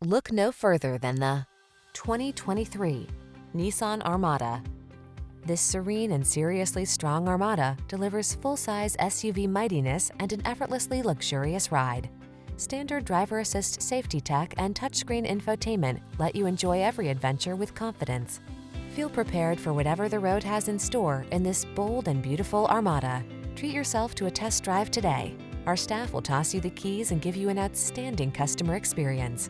Look no further than the 2023 Nissan Armada. This serene and seriously strong Armada delivers full-size SUV mightiness and an effortlessly luxurious ride. Standard driver assist safety tech and touchscreen infotainment let you enjoy every adventure with confidence. Feel prepared for whatever the road has in store in this bold and beautiful Armada. Treat yourself to a test drive today. Our staff will toss you the keys and give you an outstanding customer experience.